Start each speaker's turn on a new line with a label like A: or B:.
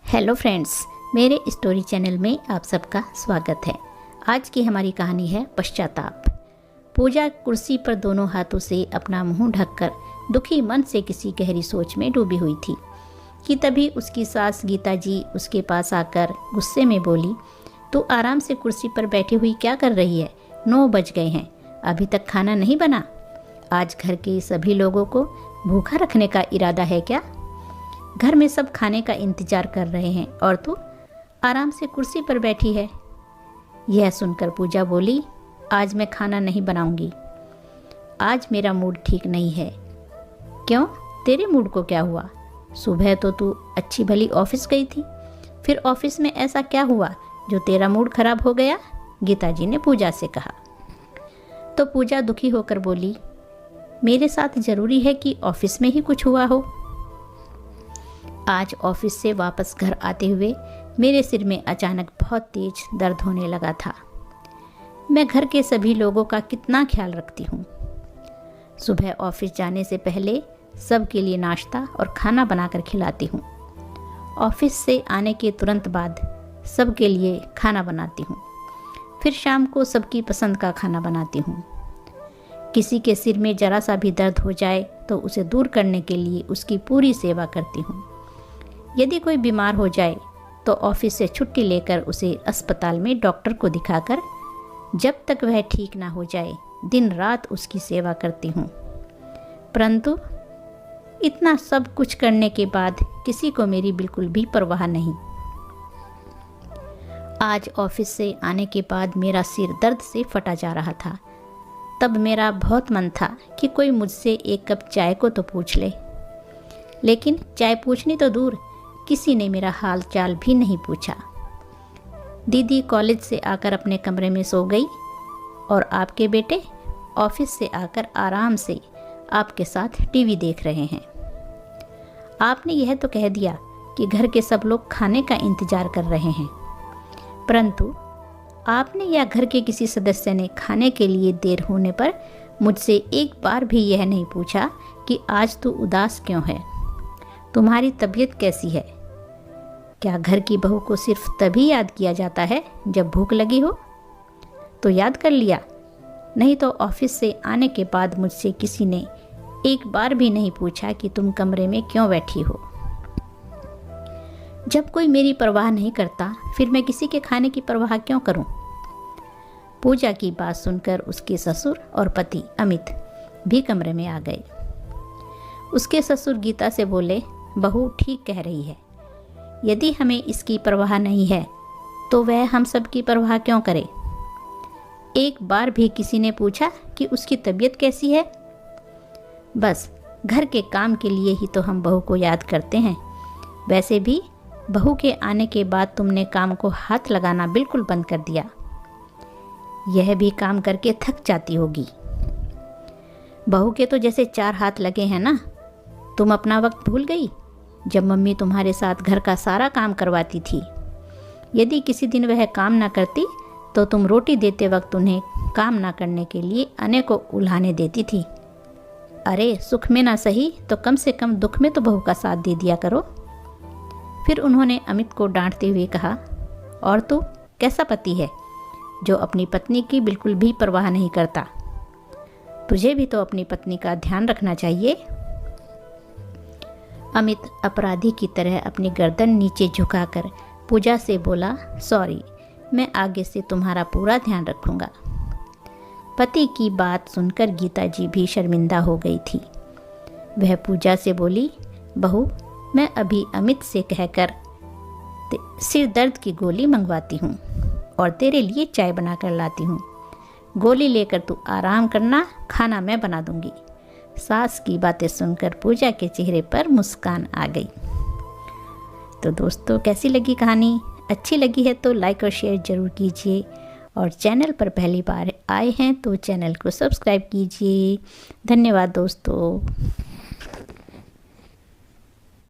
A: Hello friends, मेरे story channel में आप सबका स्वागत है। आज की हमारी कहानी है पश्चाताप। पूजा कुर्सी पर दोनों हाथों से अपना मुंह ढककर दुखी मन से किसी गहरी सोच में डूबी हुई थी कि तभी उसकी सास गीता जी उसके पास आकर गुस्से में बोली, तू आराम से कुर्सी पर बैठी हुई क्या कर रही है? 9 बज गए हैं, अभी तक खाना नहीं बना? आज घर के सभी लोगों को भूखा रखने का इरादा है क्या? घर में सब खाने का इंतजार कर रहे हैं और तू आराम से कुर्सी पर बैठी है। यह सुनकर पूजा बोली, आज मैं खाना नहीं बनाऊंगी। आज मेरा मूड ठीक नहीं है। क्यों? तेरे मूड को क्या हुआ? सुबह तो तू अच्छी भली ऑफिस गई थी, फिर ऑफिस में ऐसा क्या हुआ जो तेरा मूड खराब हो गया? गीता जी ने पूजा से कहा। तो पूजा दुखी होकर बोली, मेरे साथ ज़रूरी है कि ऑफिस में ही कुछ हुआ हो। आज ऑफिस से वापस घर आते हुए मेरे सिर में अचानक बहुत तेज दर्द होने लगा था। मैं घर के सभी लोगों का कितना ख्याल रखती हूँ। सुबह ऑफिस जाने से पहले सबके लिए नाश्ता और खाना बनाकर खिलाती हूँ। ऑफिस से आने के तुरंत बाद सबके लिए खाना बनाती हूँ। फिर शाम को सबकी पसंद का खाना बनाती हूँ। किसी के सिर में ज़रा सा भी दर्द हो जाए तो उसे दूर करने के लिए उसकी पूरी सेवा करती हूँ। यदि कोई बीमार हो जाए तो ऑफिस से छुट्टी लेकर उसे अस्पताल में डॉक्टर को दिखाकर जब तक वह ठीक ना हो जाए दिन रात उसकी सेवा करती हूँ। परंतु इतना सब कुछ करने के बाद किसी को मेरी बिल्कुल भी परवाह नहीं। आज ऑफिस से आने के बाद मेरा सिर दर्द से फटा जा रहा था। तब मेरा बहुत मन था कि कोई मुझसे एक कप चाय को तो पूछ ले, लेकिन चाय पूछनी तो दूर, किसी ने मेरा हाल चाल भी नहीं पूछा। दीदी कॉलेज से आकर अपने कमरे में सो गई और आपके बेटे ऑफिस से आकर आराम से आपके साथ टीवी देख रहे हैं। आपने यह तो कह दिया कि घर के सब लोग खाने का इंतजार कर रहे हैं, परंतु आपने या घर के किसी सदस्य ने खाने के लिए देर होने पर मुझसे एक बार भी यह नहीं पूछा कि आज तू उदास क्यों है, तुम्हारी तबीयत कैसी है? क्या घर की बहू को सिर्फ तभी याद किया जाता है जब भूख लगी हो? तो याद कर लिया, नहीं तो ऑफिस से आने के बाद मुझसे किसी ने एक बार भी नहीं पूछा कि तुम कमरे में क्यों बैठी हो। जब कोई मेरी परवाह नहीं करता, फिर मैं किसी के खाने की परवाह क्यों करूं? पूजा की बात सुनकर उसके ससुर और पति अमित भी कमरे में आ गए। उसके ससुर गीता से बोले, बहू ठीक कह रही है, यदि हमें इसकी परवाह नहीं है तो वह हम सब की परवाह क्यों करे? एक बार भी किसी ने पूछा कि उसकी तबीयत कैसी है? बस घर के काम के लिए ही तो हम बहू को याद करते हैं। वैसे भी बहू के आने के बाद तुमने काम को हाथ लगाना बिल्कुल बंद कर दिया। यह भी काम करके थक जाती होगी। बहू के तो जैसे 4 हाथ लगे हैं ना। तुम अपना वक्त भूल गई जब मम्मी तुम्हारे साथ घर का सारा काम करवाती थी। यदि किसी दिन वह काम ना करती तो तुम रोटी देते वक्त उन्हें काम ना करने के लिए अनेकों उल्हाने देती थी। अरे सुख में ना सही तो कम से कम दुख में तो बहू का साथ दे दिया करो। फिर उन्होंने अमित को डांटते हुए कहा, और तू कैसा पति है जो अपनी पत्नी की बिल्कुल भी परवाह नहीं करता? तुझे भी तो अपनी पत्नी का ध्यान रखना चाहिए। अमित अपराधी की तरह अपनी गर्दन नीचे झुकाकर पूजा से बोला, सॉरी, मैं आगे से तुम्हारा पूरा ध्यान रखूंगा। पति की बात सुनकर गीता जी भी शर्मिंदा हो गई थी। वह पूजा से बोली, बहू, मैं अभी अमित से कहकर सिर दर्द की गोली मंगवाती हूँ और तेरे लिए चाय बनाकर लाती हूँ। गोली लेकर तू आराम करना, खाना मैं बना दूँगी। सास की बातें सुनकर पूजा के चेहरे पर मुस्कान आ गई। तो दोस्तों, कैसी लगी कहानी? अच्छी लगी है तो लाइक और शेयर ज़रूर कीजिए, और चैनल पर पहली बार आए हैं तो चैनल को सब्सक्राइब कीजिए। धन्यवाद दोस्तों।